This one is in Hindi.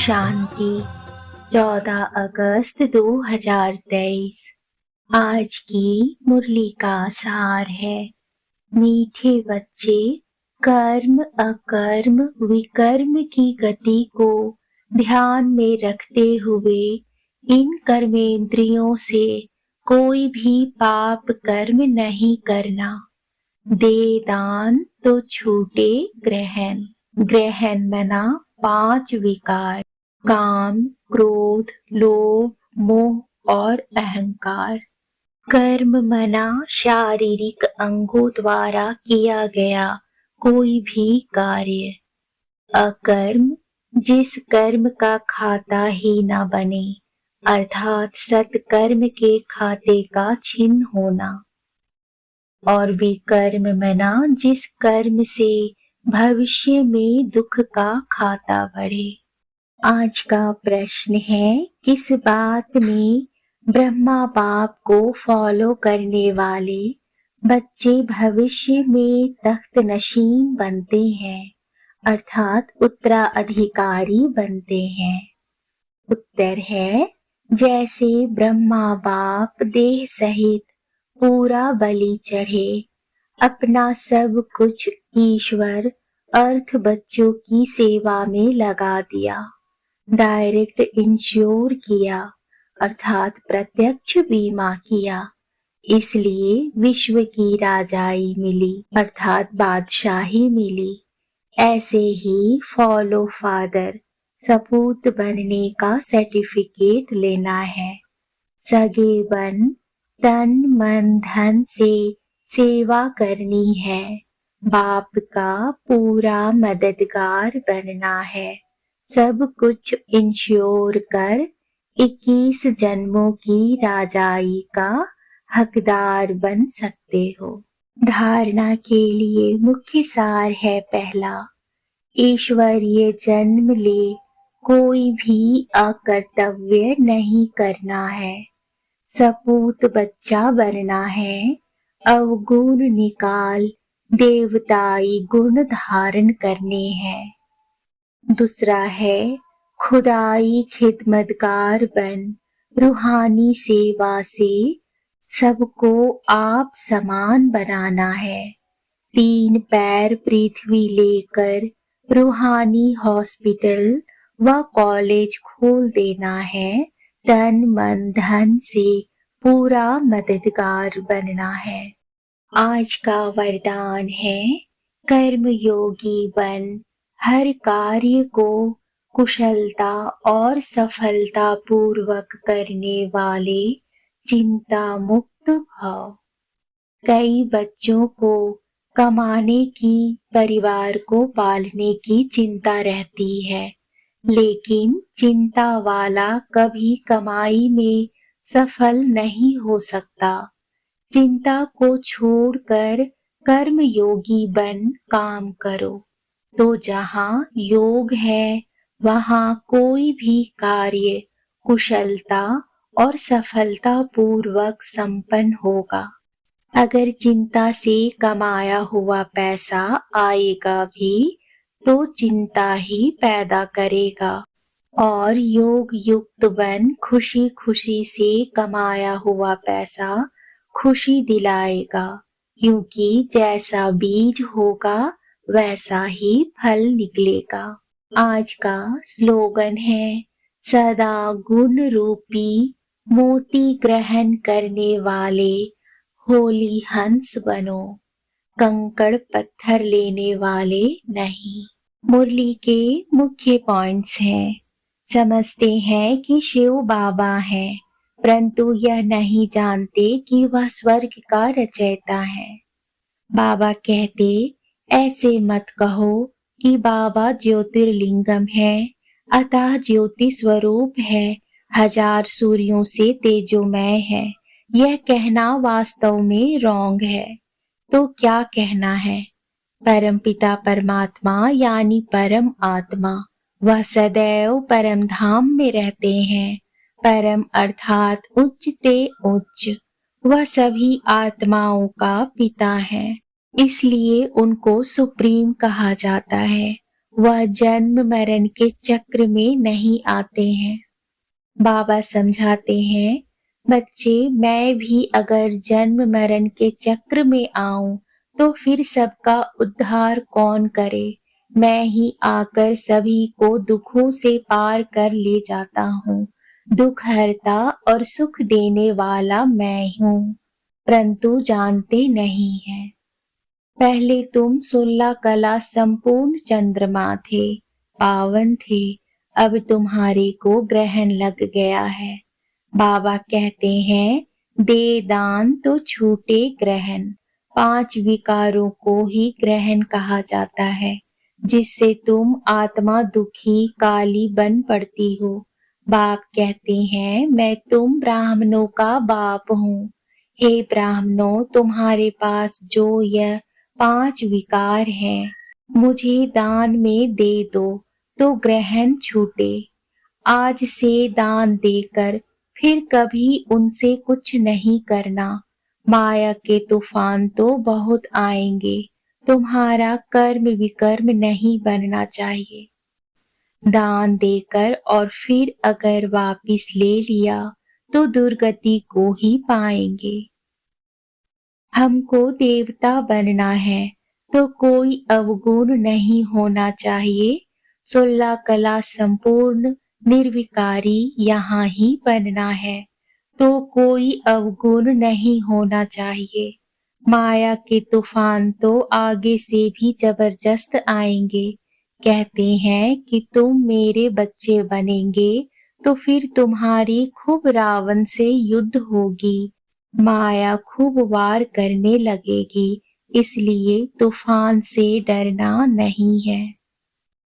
शांति 14 अगस्त 2023। आज की मुरली का सार है। मीठे बच्चे, कर्म अकर्म विकर्म की गति को ध्यान में रखते हुए इन कर्मेंद्रियों से कोई भी पाप कर्म नहीं करना। दे दान तो छूटे ग्रहण। ग्रहण मना 5 विकार: काम, क्रोध, लोभ, मोह और अहंकार। कर्म मना शारीरिक अंगों द्वारा किया गया कोई भी कार्य। अकर्म जिस कर्म का खाता ही न बने, अर्थात सत्कर्म के खाते का छिन्न होना। और विकर्म मना जिस कर्म से भविष्य में दुख का खाता बढ़े। आज का प्रश्न है, किस बात में ब्रह्मा बाप को फॉलो करने वाले बच्चे भविष्य में तख्त नशीन बनते हैं, अर्थात उत्तराधिकारी बनते हैं? उत्तर है, जैसे ब्रह्मा बाप देह सहित पूरा बलि चढ़े, अपना सब कुछ ईश्वर अर्थ बच्चों की सेवा में लगा दिया, डायरेक्ट इंश्योर किया, अर्थात प्रत्यक्ष बीमा किया, इसलिए विश्व की राजाई मिली, अर्थात बादशाही मिली। ऐसे ही फॉलो फादर सपूत बनने का सर्टिफिकेट लेना है। सगे बन तन मन धन से सेवा करनी है, बाप का पूरा मददगार बनना है। सब कुछ इंश्योर कर 21 जन्मों की राजाई का हकदार बन सकते हो। धारणा के लिए मुख्य सार है, पहला, ईश्वरीय जन्म ले कोई भी अकर्तव्य नहीं करना है। सपूत बच्चा बनना है, अवगुण निकाल देवताई गुण धारण करने हैं। दूसरा है, खुदाई खिदमतगार बन रूहानी सेवा से सबको आप समान बनाना है। 3 पैर पृथ्वी लेकर रूहानी हॉस्पिटल व कॉलेज खोल देना है। तन मन धन से पूरा मददगार बनना है। आज का वरदान है, कर्म योगी बन हर कार्य को कुशलता और सफलता पूर्वक करने वाले चिंता मुक्त भव। कई बच्चों को कमाने की, परिवार को पालने की चिंता रहती है, लेकिन चिंता वाला कभी कमाई में सफल नहीं हो सकता। चिंता को छोड़कर कर्म योगी बन काम करो, तो जहाँ योग है वहाँ कोई भी कार्य कुशलता और सफलता पूर्वक संपन्न होगा। अगर चिंता से कमाया हुआ पैसा आएगा भी तो चिंता ही पैदा करेगा, और योग युक्त बन खुशी खुशी से कमाया हुआ पैसा खुशी दिलाएगा, क्योंकि जैसा बीज होगा वैसा ही फल निकलेगा। आज का स्लोगन है, सदा गुण रूपी मोती ग्रहण करने वाले होली हंस बनो, कंकड़ पत्थर लेने वाले नहीं। मुरली के मुख्य पॉइंट्स हैं। समझते हैं कि शिव बाबा हैं, परंतु यह नहीं जानते कि वह स्वर्ग का रचयिता है। बाबा कहते, ऐसे मत कहो कि बाबा ज्योतिर्लिंगम है, अतः ज्योति स्वरूप है, 1000 सूर्यों से तेजोमय है। यह कहना वास्तव में रॉन्ग है। तो क्या कहना है? परमपिता परमात्मा यानी परम आत्मा, वह सदैव परम धाम में रहते हैं। परम अर्थात उच्च ते उच्च, वह सभी आत्माओं का पिता है, इसलिए उनको सुप्रीम कहा जाता है। वह जन्म मरण के चक्र में नहीं आते हैं। बाबा समझाते हैं, बच्चे मैं भी अगर जन्म मरण के चक्र में आऊं तो फिर सबका उद्धार कौन करे। मैं ही आकर सभी को दुखों से पार कर ले जाता हूँ। दुख हरता और सुख देने वाला मैं हूँ, परंतु जानते नहीं हैं। पहले तुम 16 कला संपूर्ण चंद्रमा थे, पावन थे। अब तुम्हारे को ग्रहण लग गया है। बाबा कहते हैं, दे दान तो छूटे ग्रहण। 5 विकारों को ही ग्रहण कहा जाता है, जिससे तुम आत्मा दुखी काली बन पड़ती हो। बाप कहते हैं, मैं तुम ब्राह्मणों का बाप हूँ। हे ब्राह्मणों, तुम्हारे पास जो यह 5 विकार हैं, मुझे दान में दे दो तो ग्रहण छूटे। आज से दान देकर फिर कभी उनसे कुछ नहीं करना। माया के तूफान तो बहुत आएंगे, तुम्हारा कर्म विकर्म नहीं बनना चाहिए। दान देकर और फिर अगर वापिस ले लिया तो दुर्गति को ही पाएंगे। हमको देवता बनना है तो कोई अवगुण नहीं होना चाहिए। 16 कला संपूर्ण निर्विकारी यहाँ ही बनना है तो कोई अवगुण नहीं होना चाहिए। माया के तूफान तो आगे से भी जबरदस्त आएंगे। कहते हैं कि तुम मेरे बच्चे बनेंगे तो फिर तुम्हारी खूब रावण से युद्ध होगी। माया खूब वार करने लगेगी, इसलिए तूफान से डरना नहीं है।